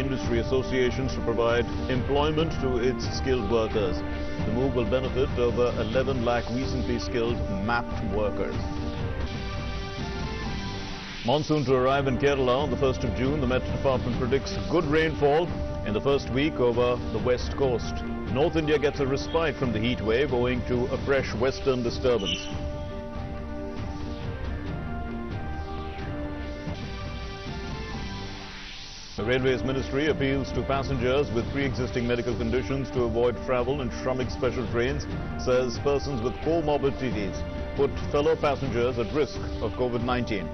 industry associations to provide employment to its skilled workers. The move will benefit over 11 lakh recently skilled mapped workers. Monsoon to arrive in Kerala on the 1st of June. The Met Department predicts good rainfall in the first week over the west coast. North India gets a respite from the heat wave owing to a fresh western disturbance. The Railways Ministry appeals to passengers with pre-existing medical conditions to avoid travel in Shramik special trains, says persons with comorbidities put fellow passengers at risk of COVID-19.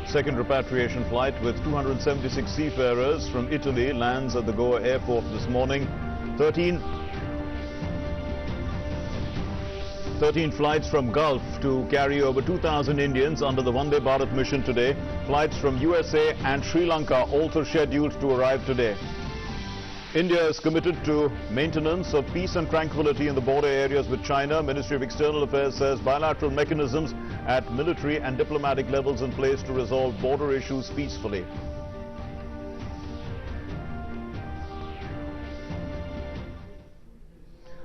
Second repatriation flight with 276 seafarers from Italy lands at the Goa airport this morning. 13 flights from Gulf to carry over 2,000 Indians under the VANDE BHARAT mission today. Flights from USA and Sri Lanka also scheduled to arrive today. India is committed to maintenance of peace and tranquility in the border areas with China. Ministry of External Affairs says bilateral mechanisms at military and diplomatic levels in place to resolve border issues peacefully.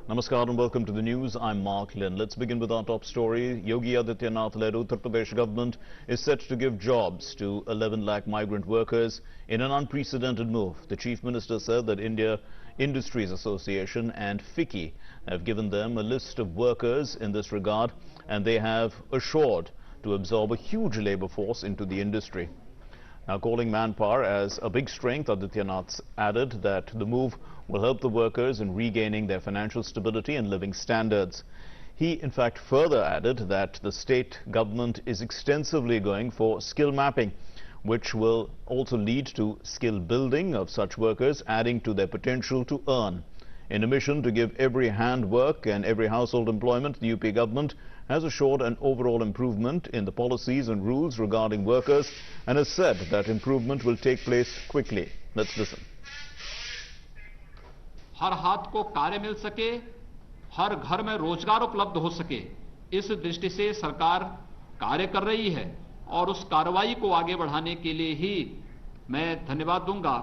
Namaskar and welcome to the news. I'm Mark Lynn. Let's begin with our top story. Yogi Adityanath-led Uttar Pradesh government is set to give jobs to 11 lakh migrant workers in an unprecedented move. The Chief Minister said that India Industries Association and FICCI have given them a list of workers in this regard, and they have assured to absorb a huge labour force into the industry. Now, calling manpower as a big strength, Adityanath added that the move will help the workers in regaining their financial stability and living standards. He, in fact, further added that the state government is extensively going for skill mapping, which will also lead to skill building of such workers, adding to their potential to earn. In a mission to give every hand work and every household employment, the UP government has assured an overall improvement in the policies and rules regarding workers and has said that improvement will take place quickly. Let's listen. हर हाथ को कार्य मिल सके, हर घर में रोजगार उपलब्ध हो सके, इस दृष्टि से सरकार कार्य कर रही है और उस कार्रवाई को आगे बढ़ाने के लिए ही मैं धन्यवाद दूंगा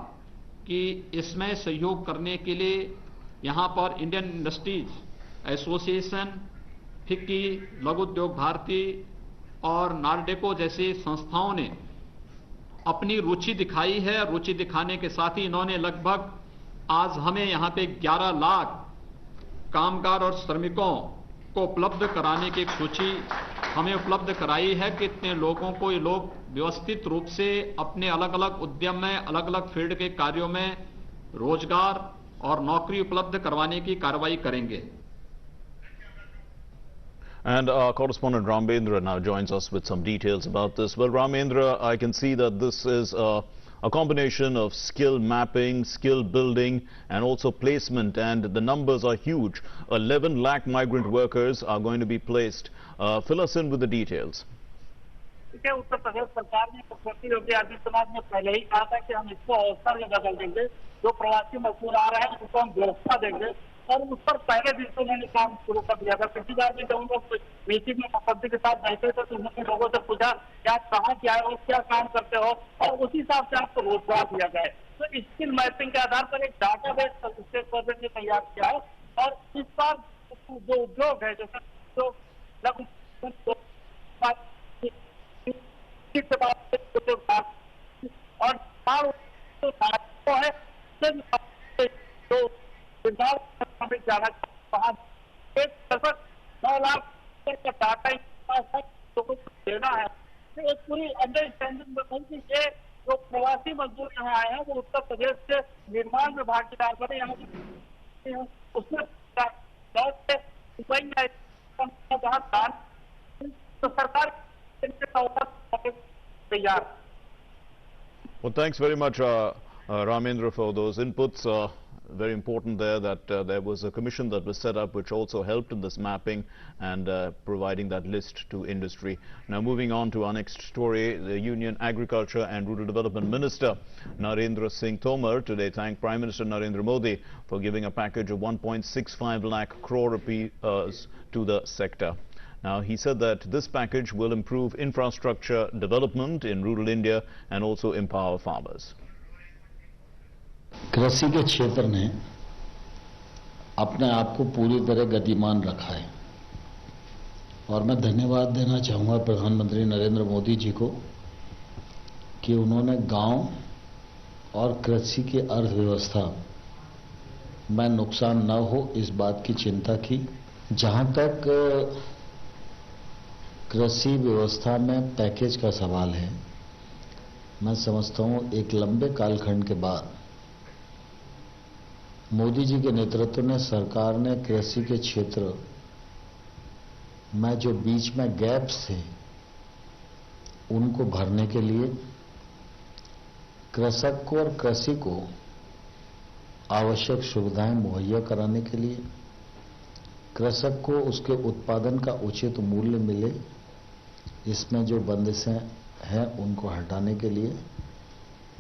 कि इसमें सहयोग करने के लिए यहां पर इंडियन इंडस्ट्रीज एसोसिएशन, फिक्की, लघु उद्योग भारती और नार्डेको जैसी संस्थाओं ने अपनी रुचि दिखाई है। रुचि दिखाने के साथ ही इन्होंने लगभग आज हमें यहां पे 11 लाख कामगार और श्रमिकों को उपलब्ध कराने की एक सूची हमें उपलब्ध कराई है कि इतने लोगों को ये लोग व्यवस्थित रूप से अपने अलग अलग उद्यम में, अलग अलग फील्ड के कार्यों में रोजगार और नौकरी उपलब्ध करवाने की कार्रवाई करेंगे. And our correspondent Ramendra now joins us with some details about this. Well, Ramendra, I can see that this is a combination of skill mapping, skill building and also placement, and the numbers are huge. 11 lakh migrant workers are going to be placed. Fill us in with the details. Uttar Pradesh सरकार ने मुख्यमंत्री योगी आदित्यनाथ ने पहले ही कहा था कि हम इसको अवसर में बदल देंगे. जो प्रवासी मजदूर आ रहे हैं उसको हम व्यवस्था देंगे और उस पर पहले दिन से मैंने काम शुरू कर दिया था. पिछली बार भी जब हम लोग मीटिंग में मुख्यमंत्री के साथ बैठे थे तो उन्होंने लोगों से पूछा कि आप कहाँ से आए हो, क्या काम करते हो, और उसी हिसाब से आपको रोजगार दिया जाए. तो स्किल मैपिंग के आधार पर एक डाटाबेस स्टेट गवर्नमेंट ने तैयार किया है और इस बार जो उद्योग है जैसे जो और है तो हमें जाना वहाँ 9 लाख का डाटा लोगों को देना है. तो एक पूरी अंडरस्टैंडिंग बताई कि ये जो प्रवासी मजदूर यहाँ आए हैं वो उत्तर प्रदेश से निर्माण में भागीदार बने. यहाँ उसमें तो सरकार तैयार. Well, thanks very much, Ramendra, for those inputs. Very important there that there was a commission that was set up which also helped in this mapping and providing that list to industry. Now, moving on to our next story, the Union Agriculture and Rural Development Minister Narendra Singh Tomar today thanked Prime Minister Narendra Modi for giving a package of 1.65 lakh crore rupees to the sector. Now, he said that this package will improve infrastructure development in rural India and also empower farmers. कृषि के क्षेत्र ने अपने आप को पूरी तरह गतिमान रखा है और मैं धन्यवाद देना चाहूँगा प्रधानमंत्री नरेंद्र मोदी जी को कि उन्होंने गांव और कृषि की अर्थव्यवस्था में नुकसान न हो इस बात की चिंता की। जहां तक कृषि व्यवस्था में पैकेज का सवाल है, मैं समझता हूं एक लंबे कालखंड के बाद मोदी जी के नेतृत्व में सरकार ने कृषि के क्षेत्र में जो बीच में गैप्स थे उनको भरने के लिए कृषक को और कृषि को आवश्यक सुविधाएं मुहैया कराने के लिए, कृषक को उसके उत्पादन का उचित मूल्य मिले, इसमें जो बंदिशें हैं उनको हटाने के लिए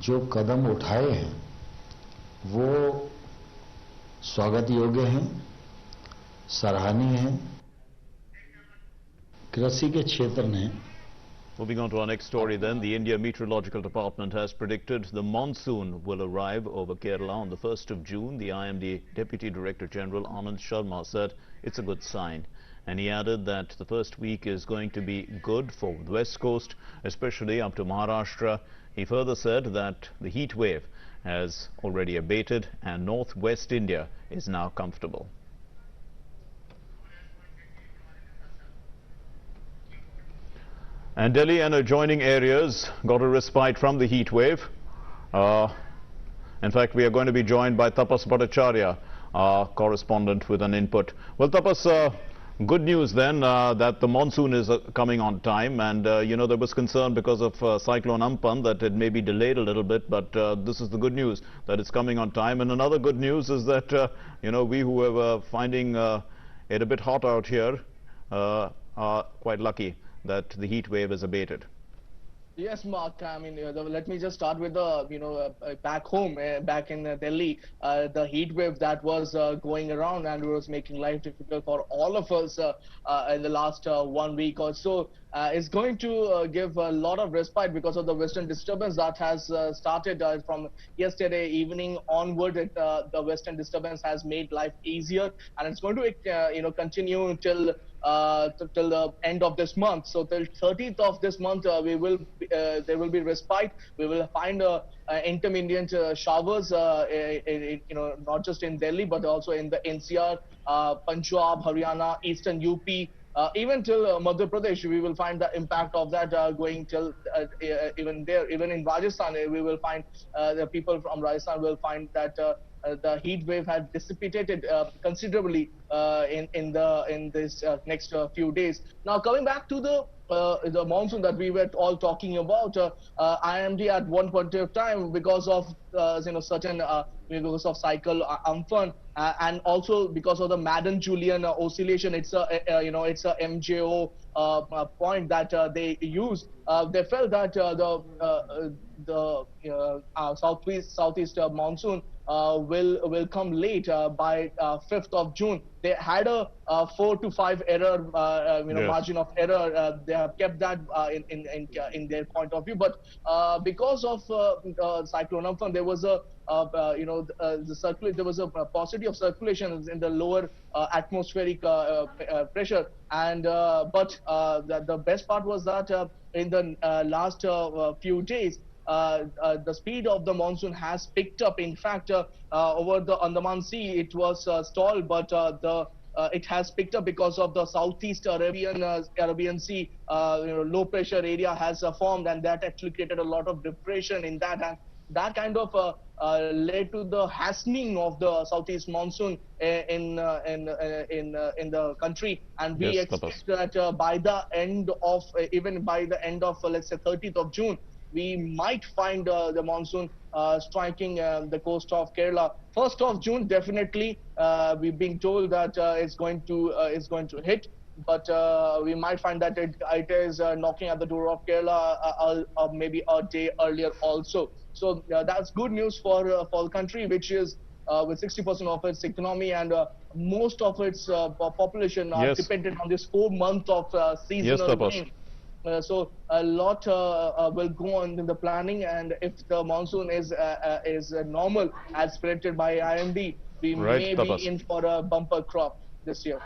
जो कदम उठाए हैं वो स्वागत योग्य हैं, सराहनीय हैं। कृषि के क्षेत्र ने Moving on to our next story then, the India Meteorological Department has predicted the monsoon will arrive over Kerala on the 1st of June. The IMD Deputy Director General Anand Sharma said it's a good sign. And he added that the first week is going to be good for the West Coast, especially up to Maharashtra. He further said that the heat wave has already abated and northwest India is now comfortable. And Delhi and adjoining areas got a respite from the heat wave. In fact, we are going to be joined by Tapas Bhattacharya, our correspondent, with an input. Well, Tapas, good news then that the monsoon is coming on time, and you know, there was concern because of Cyclone Ampan that it may be delayed a little bit, but this is the good news that it's coming on time. And another good news is that you know, we who were finding it a bit hot out here are quite lucky that the heat wave is abated. Yes, Mark. I mean, let me just start with the, back home, back in Delhi, the heat wave that was going around and was making life difficult for all of us in the last 1 week or so. Is going to give a lot of respite because of the western disturbance that has started from yesterday evening onward. The western disturbance has made life easier, and it's going to continue till the end of this month. So till 30th of this month, there will be respite. We will find intermittent showers, not just in Delhi but also in the NCR, Punjab, Haryana, Eastern UP. Even till Madhya Pradesh, we will find the impact of that going till even there. Even in Rajasthan, we will find the people from Rajasthan will find that the heat wave had dissipated considerably in this next few days. Now, coming back to the monsoon that we were all talking about, IMD at one point of time, because of certain because of cycle Amphan and also because of the Madden-Julian oscillation, it's a MJO point that they used. They felt that the southeast monsoon will come late by 5th of June. They had a 4 to 5 error, Yes. margin of error. They have kept that in their point of view. But because of cyclone Amphan, there was a there was a paucity of circulation in the lower atmospheric pressure, and but the best part was that in the last few days, the speed of the monsoon has picked up. In fact, over the Andaman Sea, it was stalled, but it has picked up because of the Southeast Arabian Sea. Low pressure area has formed, and that actually created a lot of depression in that, and that kind of led to the hastening of the southeast monsoon in the country. And we Yes, expect that by the end of even by the end of let's say 30th of June, we might find the monsoon striking the coast of Kerala. 1st of June, definitely, we've been told that it's going to hit, but we might find that it is knocking at the door of Kerala maybe a day earlier also. So that's good news for the country, which is with 60% of its economy and most of its population are Yes. dependent on this 4 month of Yes, seasonal Tapas. rain. So a lot will go on in the planning, and if the monsoon is normal as predicted by IMD, we Right, may Tapas. be in for a bumper crop this year.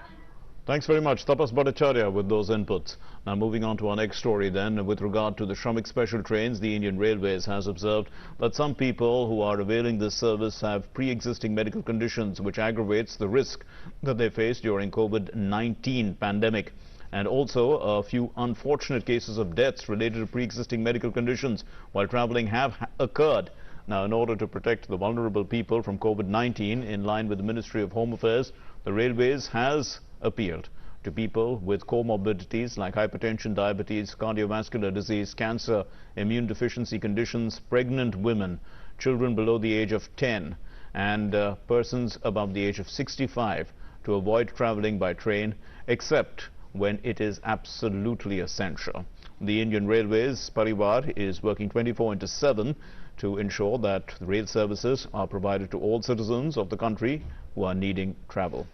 Thanks very much, Tapas Bhattacharya, with those inputs. Now moving on to our next story then. With regard to the Shramik special trains, the Indian Railways has observed that some people who are availing this service have pre-existing medical conditions, which aggravates the risk that they face during COVID-19 pandemic. And also a few unfortunate cases of deaths related to pre-existing medical conditions while traveling have occurred. Now, in order to protect the vulnerable people from COVID-19, in line with the Ministry of Home Affairs, the Railways has appealed to people with comorbidities like hypertension, diabetes, cardiovascular disease, cancer, immune deficiency conditions, pregnant women, children below the age of 10, and persons above the age of 65 to avoid traveling by train except when it is absolutely essential. The Indian Railways Parivar is working 24/7 to ensure that rail services are provided to all citizens of the country who are needing travel.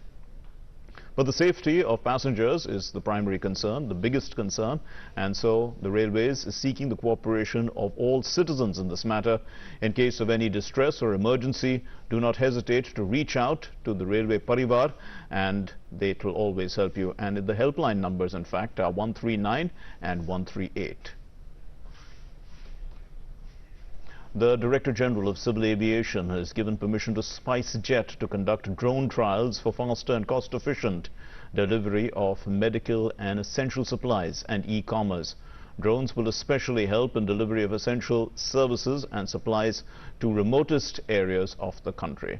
But the safety of passengers is the primary concern, the biggest concern, and so the Railways is seeking the cooperation of all citizens in this matter. In case of any distress or emergency, do not hesitate to reach out to the Railway Parivar, and they will always help you. And the helpline numbers, in fact, are 139 and 138. The Director General of Civil Aviation has given permission to SpiceJet to conduct drone trials for faster and cost-efficient delivery of medical and essential supplies and e-commerce. Drones will especially help in delivery of essential services and supplies to remotest areas of the country.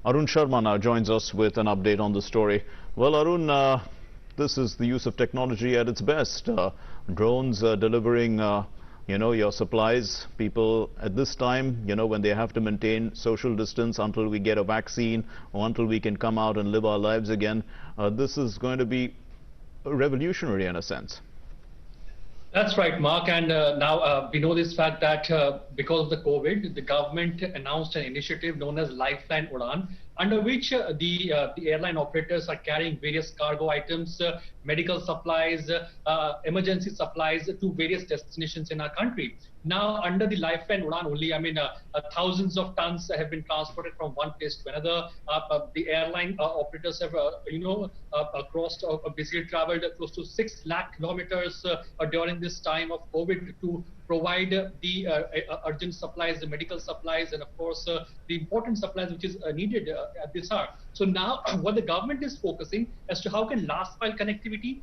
Arun Sharma now joins us with an update on the story. Well, Arun, this is the use of technology at its best. Drones delivering, your supplies. People at this time, when they have to maintain social distance until we get a vaccine or until we can come out and live our lives again, this is going to be revolutionary in a sense. That's right, Mark. And now we know this fact that because of the COVID, the government announced an initiative known as Lifeline Udan, under which the airline operators are carrying various cargo items, medical supplies, emergency supplies to various destinations in our country. Now, under the Lifeline Udan only, thousands of tons have been transported from one place to another. The airline operators have, basically traveled close to 6 lakh kilometers during this time of COVID to provide the urgent supplies, the medical supplies, and of course the important supplies which is needed at this hour. So now what the government is focusing as to how can last mile connectivity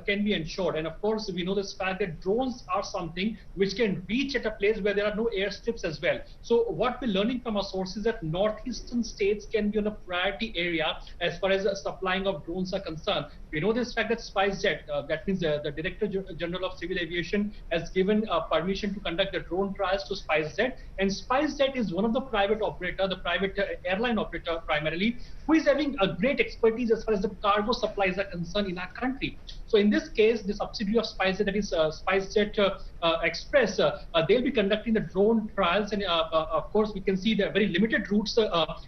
can be ensured. And of course, we know this fact that drones are something which can reach at a place where there are no airstrips as well. So what we're learning from our sources that northeastern states can be on a priority area as far as supplying of drones are concerned. We know this fact that SpiceJet, that means the Director General of Civil Aviation, has given permission to conduct the drone trials to SpiceJet. And SpiceJet is one of the private operator, the private airline operator primarily, who is having a great expertise as far as the cargo supplies are concerned in our country. So in this case, the subsidiary of SpiceJet, that is SpiceJet Express, they'll be conducting the drone trials. And of course, we can see the very limited routes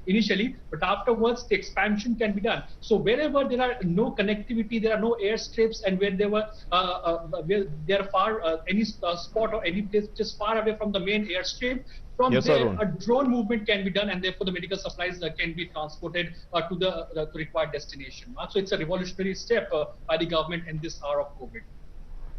initially, but afterwards the expansion can be done. So wherever there are no connectivity, there are no airstrips, and where there were there are far any spot or any place which is far away from the main airstrip, from there, a drone movement can be done, and therefore the medical supplies can be transported to the required destination. So it's a revolutionary step by the government in this hour of COVID.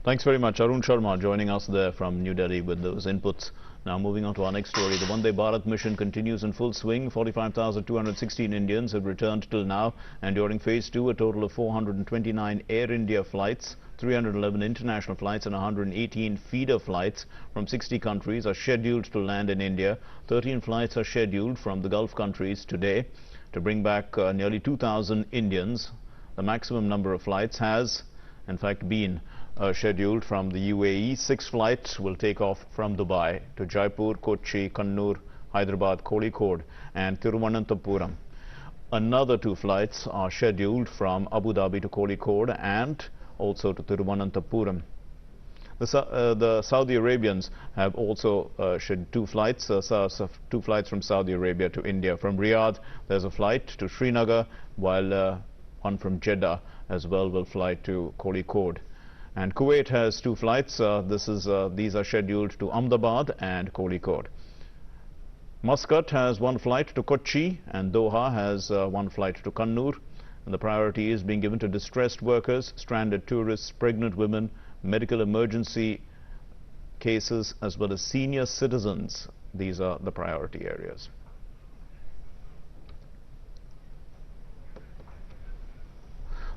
Thanks very much. Arun Sharma joining us there from New Delhi with those inputs. Now moving on to our next story. The Vande Bharat mission continues in full swing. 45,216 Indians have returned till now, and during phase 2 a total of 429 Air India flights, 311 international flights and 118 feeder flights from 60 countries are scheduled to land in India. 13 flights are scheduled from the Gulf countries today to bring back nearly 2,000 Indians. The maximum number of flights has in fact been scheduled from the UAE. 6 flights will take off from Dubai to Jaipur, Kochi, Kannur, Hyderabad, Kozhikode and Thiruvananthapuram. Another 2 flights are scheduled from Abu Dhabi to Kozhikode and also to Thiruvananthapuram. The Saudi Arabians have also scheduled two flights from Saudi Arabia to India. From Riyadh, there's a flight to Srinagar, while one from Jeddah as well will fly to Kozhikode. And Kuwait has two flights. These are scheduled to Ahmedabad and Kozhikode. Muscat has one flight to Kochi, and Doha has one flight to Kannur. And the priority is being given to distressed workers, stranded tourists, pregnant women, medical emergency cases, as well as senior citizens. These are the priority areas.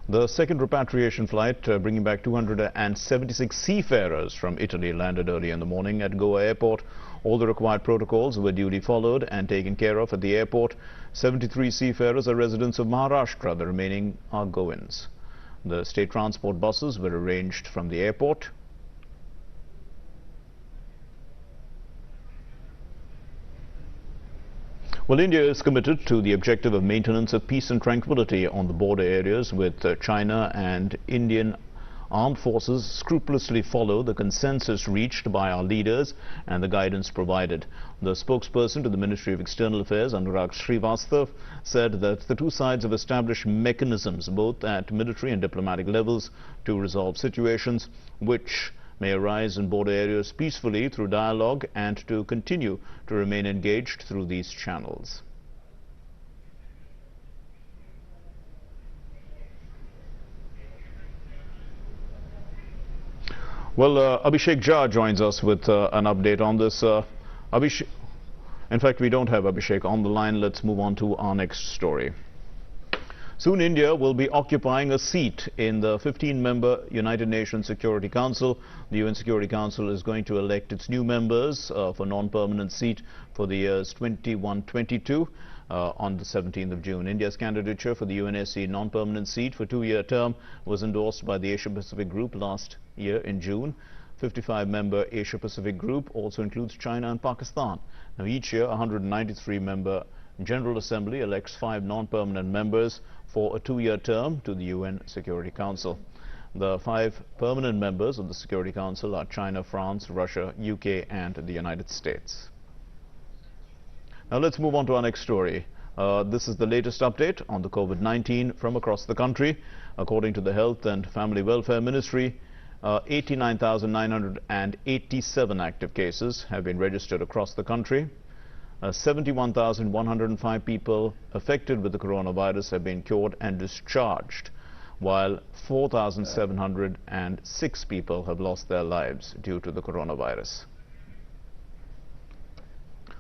The second repatriation flight, bringing back 276 seafarers from Italy, landed early in the morning at Goa Airport. All the required protocols were duly followed and taken care of at the airport. 73 seafarers are residents of Maharashtra. The remaining are Goans. The state transport buses were arranged from the airport. Well, India is committed to the objective of maintenance of peace and tranquility on the border areas with China, and Indian armed forces scrupulously follow the consensus reached by our leaders and the guidance provided. The spokesperson to the Ministry of External Affairs, Anurag Srivastav, said that the two sides have established mechanisms both at military and diplomatic levels to resolve situations which may arise in border areas peacefully through dialogue, and to continue to remain engaged through these channels. Well, Abhishek Jha joins us with an update on this. Abhishek, in fact, we don't have Abhishek on the line. Let's move on to our next story. Soon India will be occupying a seat in the 15-member United Nations Security Council. The UN Security Council is going to elect its new members for non-permanent seat for the years 21-22 on the 17th of June. India's candidature for the UNSC non-permanent seat for two-year term was endorsed by the Asia-Pacific Group last year in June. 55-member Asia-Pacific Group also includes China and Pakistan. Now, each year, a 193-member General Assembly elects 5 non-permanent members for a two-year term to the UN Security Council. The 5 permanent members of the Security Council are China, France, Russia, UK and the United States. Now let's move on to our next story. This is the latest update on the COVID-19 from across the country. According to the Health and Family Welfare Ministry, 89,987 active cases have been registered across the country. 71,105 people affected with the coronavirus have been cured and discharged, while 4,706 people have lost their lives due to the coronavirus.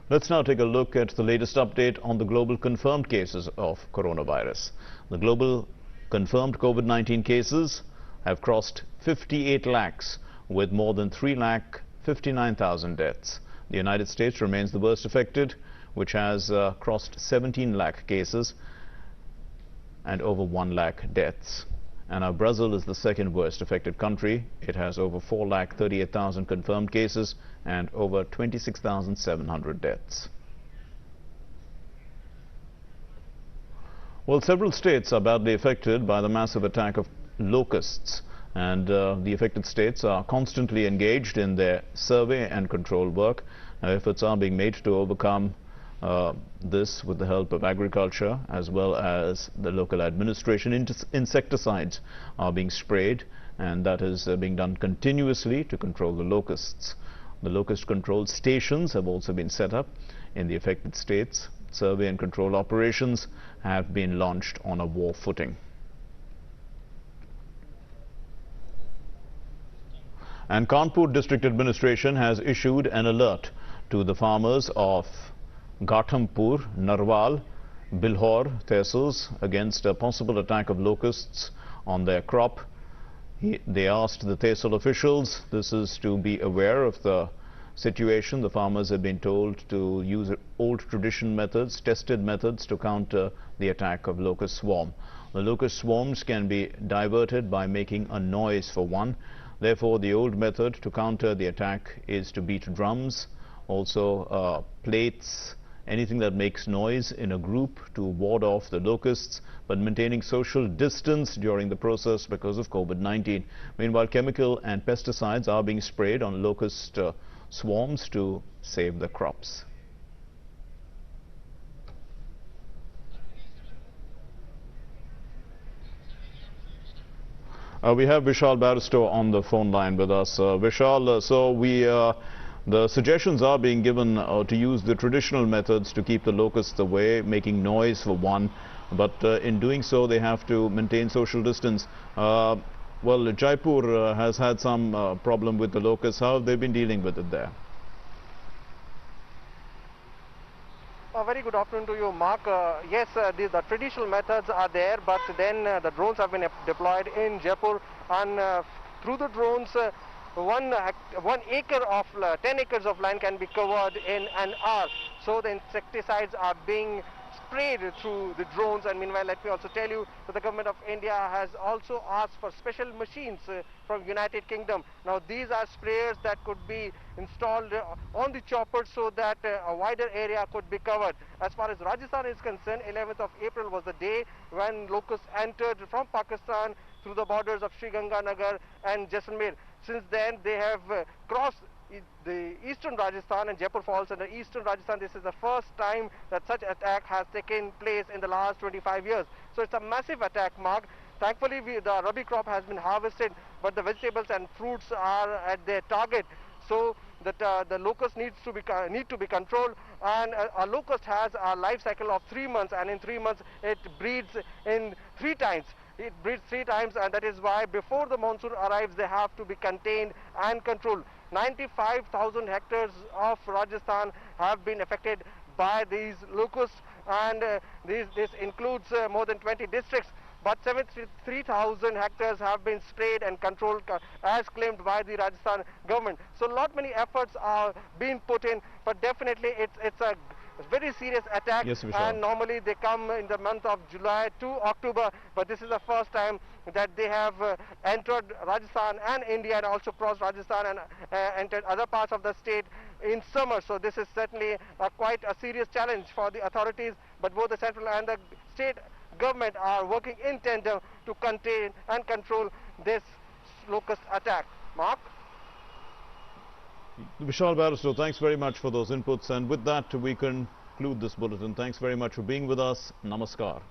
Let's now take a look at the latest update on the global confirmed cases of coronavirus. The global confirmed COVID-19 cases have crossed 58 lakhs, with more than 3,59,000 deaths. The United States remains the worst affected, which has crossed 17 lakh cases and over 1 lakh deaths. And now Brazil is the second worst affected country. It has over 4,38,000 confirmed cases and over 26,700 deaths. Well, several states are badly affected by the massive attack of locusts, and the affected states are constantly engaged in their survey and control work. Efforts are being made to overcome this with the help of agriculture as well as the local administration. Insecticides are being sprayed, and that is being done continuously to control the locusts. The locust control stations have also been set up in the affected states. Survey and control operations have been launched on a war footing. And Kanpur District Administration has issued an alert to the farmers of Gathampur, Narwal, Bilhor tehsils against a possible attack of locusts on their crop. They asked the tehsil officials, this is to be aware of the situation. The farmers have been told to use old tradition methods, tested methods to counter the attack of locust swarm. The locust swarms can be diverted by making a noise for one. Therefore, the old method to counter the attack is to beat drums, also plates, anything that makes noise in a group to ward off the locusts, but maintaining social distance during the process because of COVID-19. Meanwhile, chemical and pesticides are being sprayed on locust swarms to save the crops. We have Vishal Barrister on the phone line with us. Vishal, the suggestions are being given to use the traditional methods to keep the locusts away, making noise for one, but in doing so they have to maintain social distance. Well, Jaipur has had some problem with the locusts. How have they been dealing with it there? A very good afternoon to you, Mark. Yes, the traditional methods are there, but then the drones have been deployed in Jaipur, and through the drones, 10 acres of land can be covered in an hour. So the insecticides are being sprayed through the drones. And meanwhile, let me also tell you that the government of India has also asked for special machines from United Kingdom. Now these are sprayers that could be installed on the choppers so that a wider area could be covered. As far as Rajasthan is concerned, 11th of April was the day when locusts entered from Pakistan through the borders of Sriganganagar and Jaisalmer. Since then they have crossed the eastern Rajasthan, and Jaipur falls under eastern Rajasthan. This is the first time that such attack has taken place in the last 25 years. So it's a massive attack, Mark. Thankfully, the rabi crop has been harvested, but the vegetables and fruits are at their target. So that the locust need to be controlled, and a locust has a life cycle of 3 months, and in 3 months it breeds in 3 times. It breeds 3 times, and that is why before the monsoon arrives they have to be contained and controlled. 95,000 hectares of Rajasthan have been affected by these locusts, and this includes more than 20 districts. But 73,000 hectares have been sprayed and controlled as claimed by the Rajasthan government. So many efforts are being put in, but definitely it's a very serious attack. Yes, and normally they come in the month of July to October, but this is the first time that they have entered Rajasthan and India, and also crossed Rajasthan and entered other parts of the state in summer. So this is certainly quite a serious challenge for the authorities, but both the central and the state government are working in tandem to contain and control this locust attack. Mark? Vishal Barrister, thanks very much for those inputs, and with that we conclude this bulletin. Thanks very much for being with us. Namaskar.